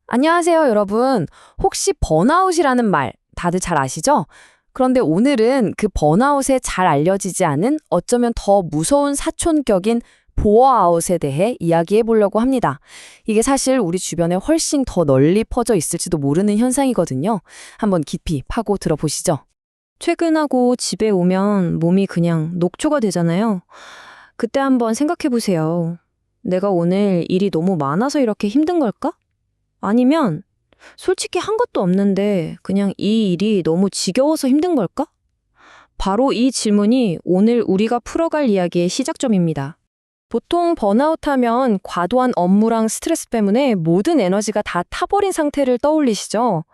안녕하세요, 여러분. 혹시 번아웃이라는 말 다들 잘 아시죠? 그런데 오늘은 그 번아웃에 잘 알려지지 않은 어쩌면 더 무서운 사촌격인 보어아웃에 대해 이야기해 보려고 합니다. 이게 사실 우리 주변에 훨씬 더 널리 퍼져 있을지도 모르는 현상이거든요. 한번 깊이 파고 들어보시죠. 퇴근하고 집에 오면 몸이 그냥 녹초가 되잖아요. 그때 한번 생각해 보세요. 내가 오늘 일이 너무 많아서 이렇게 힘든 걸까? 아니면 솔직히 한 것도 없는데 그냥 이 일이 너무 지겨워서 힘든 걸까? 바로 이 질문이 오늘 우리가 풀어갈 이야기의 시작점입니다. 보통 번아웃하면 과도한 업무랑 스트레스 때문에 모든 에너지가 다 타버린 상태를 떠올리시죠?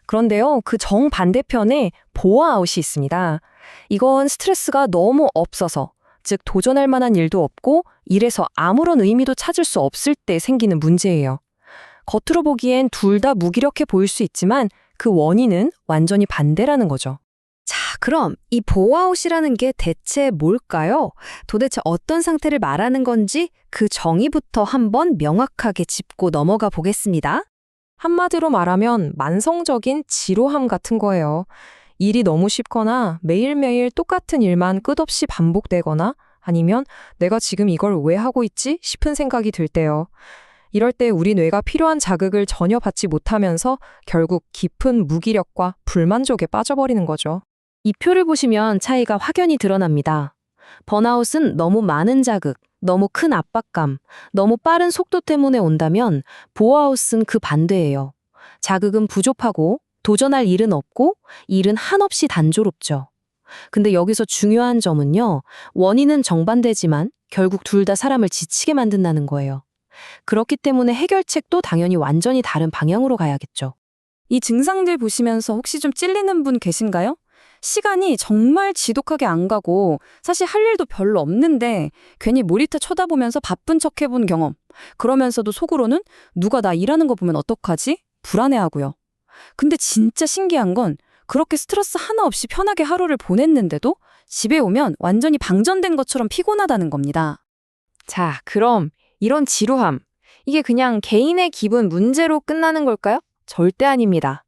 그런데요, 그 정반대편에 보아아웃이 있습니다. 이건 스트레스가 너무 없어서, 즉 도전할 만한 일도 없고 일에서 아무런 의미도 찾을 수 없을 때 생기는 문제예요. 겉으로 보기엔 둘 다 무기력해 보일 수 있지만 그 원인은 완전히 반대라는 거죠. 자, 그럼 이 보아웃이라는 게 대체 뭘까요? 도대체 어떤 상태를 말하는 건지 그 정의부터 한번 명확하게 짚고 넘어가 보겠습니다. 한마디로 말하면 만성적인 지루함 같은 거예요. 일이 너무 쉽거나 매일매일 똑같은 일만 끝없이 반복되거나 아니면 내가 지금 이걸 왜 하고 있지 싶은 생각이 들 때요. 이럴 때 우리 뇌가 필요한 자극을 전혀 받지 못하면서 결국 깊은 무기력과 불만족에 빠져버리는 거죠. 이 표를 보시면 차이가 확연히 드러납니다. 번아웃은 너무 많은 자극, 너무 큰 압박감, 너무 빠른 속도 때문에 온다면 보아웃은 그 반대예요. 자극은 부족하고 도전할 일은 없고 일은 한없이 단조롭죠. 근데 여기서 중요한 점은요. 원인은 정반대지만 결국 둘 다 사람을 지치게 만든다는 거예요. 그렇기 때문에 해결책도 당연히 완전히 다른 방향으로 가야겠죠. 이 증상들 보시면서 혹시 좀 찔리는 분 계신가요? 시간이 정말 지독하게 안 가고 사실 할 일도 별로 없는데 괜히 모니터 쳐다보면서 바쁜 척 해본 경험. 그러면서도 속으로는 누가 나 일하는 거 보면 어떡하지? 불안해하고요. 근데 진짜 신기한 건 그렇게 스트레스 하나 없이 편하게 하루를 보냈는데도 집에 오면 완전히 방전된 것처럼 피곤하다는 겁니다. 자, 그럼 이런 지루함, 이게 그냥 개인의 기분 문제로 끝나는 걸까요? 절대 아닙니다.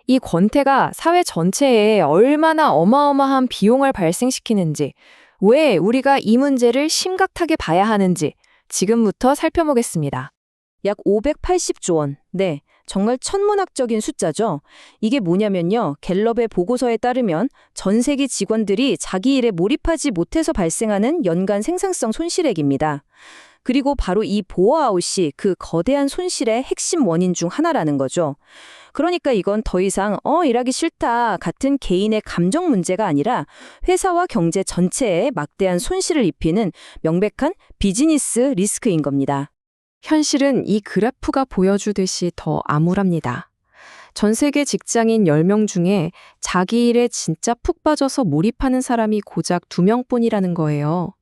이 권태가 사회 전체에 얼마나 어마어마한 비용을 발생시키는지, 왜 우리가 이 문제를 심각하게 봐야 하는지 지금부터 살펴보겠습니다. 약 580조 원. 네, 정말 천문학적인 숫자죠. 이게 뭐냐면요. 갤럽의 보고서에 따르면 전 세계 직원들이 자기 일에 몰입하지 못해서 발생하는 연간 생산성 손실액입니다. 그리고 바로 이 보어아웃이 그 거대한 손실의 핵심 원인 중 하나라는 거죠. 그러니까 이건 더 이상 일하기 싫다 같은 개인의 감정 문제가 아니라 회사와 경제 전체에 막대한 손실을 입히는 명백한 비즈니스 리스크인 겁니다. 현실은 이 그래프가 보여주듯이 더 암울합니다. 전 세계 직장인 10명 중에 자기 일에 진짜 푹 빠져서 몰입하는 사람이 고작 2명뿐이라는 거예요.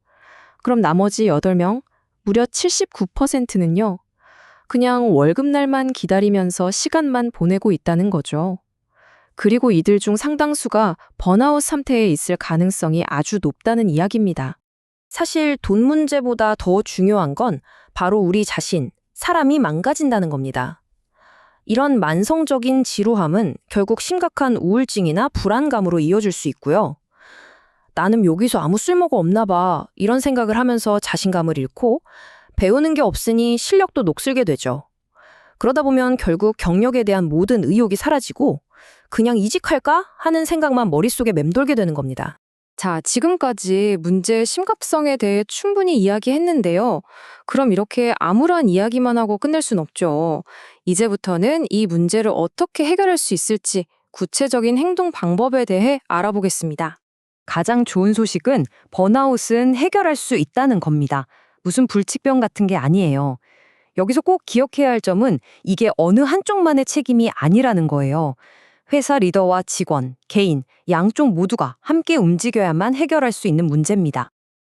그럼 나머지 8명, 무려 79%는요. 그냥 월급날만 기다리면서 시간만 보내고 있다는 거죠. 그리고 이들 중 상당수가 번아웃 상태에 있을 가능성이 아주 높다는 이야기입니다. 사실 돈 문제보다 더 중요한 건 바로 우리 자신, 사람이 망가진다는 겁니다. 이런 만성적인 지루함은 결국 심각한 우울증이나 불안감으로 이어질 수 있고요. 나는 여기서 아무 쓸모가 없나 봐. 이런 생각을 하면서 자신감을 잃고 배우는 게 없으니 실력도 녹슬게 되죠. 그러다 보면 결국 경력에 대한 모든 의욕이 사라지고 그냥 이직할까 하는 생각만 머릿속에 맴돌게 되는 겁니다. 자, 지금까지 문제의 심각성에 대해 충분히 이야기했는데요. 그럼 이렇게 아무런 이야기만 하고 끝낼 순 없죠. 이제부터는 이 문제를 어떻게 해결할 수 있을지 구체적인 행동 방법에 대해 알아보겠습니다. 가장 좋은 소식은 번아웃은 해결할 수 있다는 겁니다. 무슨 불치병 같은 게 아니에요. 여기서 꼭 기억해야 할 점은 이게 어느 한쪽만의 책임이 아니라는 거예요. 회사 리더와 직원, 개인, 양쪽 모두가 함께 움직여야만 해결할 수 있는 문제입니다.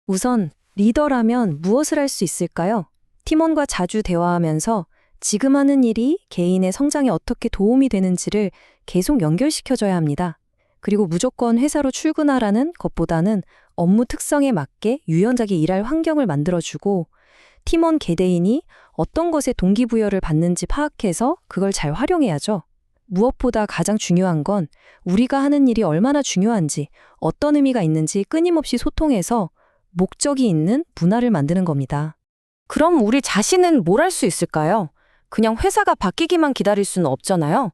우선 리더라면 무엇을 할 수 있을까요? 팀원과 자주 대화하면서 지금 하는 일이 개인의 성장에 어떻게 도움이 되는지를 계속 연결시켜줘야 합니다. 그리고 무조건 회사로 출근하라는 것보다는 업무 특성에 맞게 유연하게 일할 환경을 만들어주고 팀원 개개인이 어떤 것에 동기부여를 받는지 파악해서 그걸 잘 활용해야죠. 무엇보다 가장 중요한 건 우리가 하는 일이 얼마나 중요한지, 어떤 의미가 있는지 끊임없이 소통해서 목적이 있는 문화를 만드는 겁니다. 그럼 우리 자신은 뭘 할 수 있을까요? 그냥 회사가 바뀌기만 기다릴 수는 없잖아요.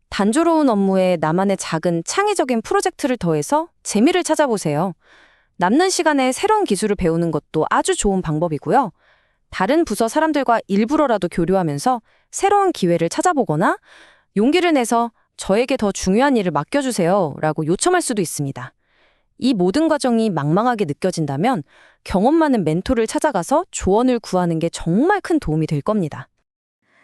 단조로운 업무에 나만의 작은 창의적인 프로젝트를 더해서 재미를 찾아보세요. 남는 시간에 새로운 기술을 배우는 것도 아주 좋은 방법이고요. 다른 부서 사람들과 일부러라도 교류하면서 새로운 기회를 찾아보거나 용기를 내서 저에게 더 중요한 일을 맡겨주세요 라고 요청할 수도 있습니다. 이 모든 과정이 망망하게 느껴진다면 경험 많은 멘토를 찾아가서 조언을 구하는 게 정말 큰 도움이 될 겁니다.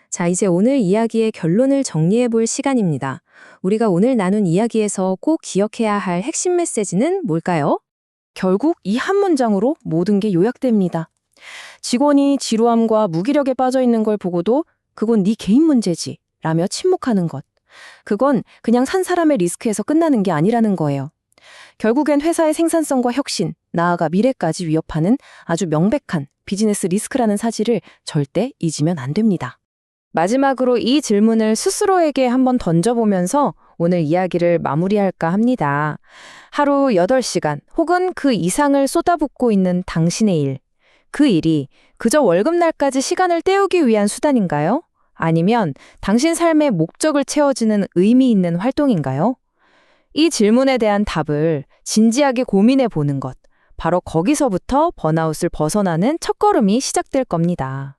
자, 이제 오늘 이야기의 결론을 정리해 볼 시간입니다. 우리가 오늘 나눈 이야기에서 꼭 기억해야 할 핵심 메시지는 뭘까요? 결국 이 한 문장으로 모든 게 요약됩니다. 직원이 지루함과 무기력에 빠져 있는 걸 보고도 그건 네 개인 문제지 라며 침묵하는 것. 그건 그냥 산 사람의 리스크에서 끝나는 게 아니라는 거예요. 결국엔 회사의 생산성과 혁신, 나아가 미래까지 위협하는 아주 명백한 비즈니스 리스크라는 사실을 절대 잊으면 안 됩니다. 마지막으로 이 질문을 스스로에게 한번 던져보면서 오늘 이야기를 마무리할까 합니다. 하루 8시간 혹은 그 이상을 쏟아붓고 있는 당신의 일. 그 일이 그저 월급날까지 시간을 때우기 위한 수단인가요? 아니면 당신 삶의 목적을 채워주는 의미 있는 활동인가요? 이 질문에 대한 답을 진지하게 고민해 보는 것. 바로 거기서부터 번아웃을 벗어나는 첫걸음이 시작될 겁니다.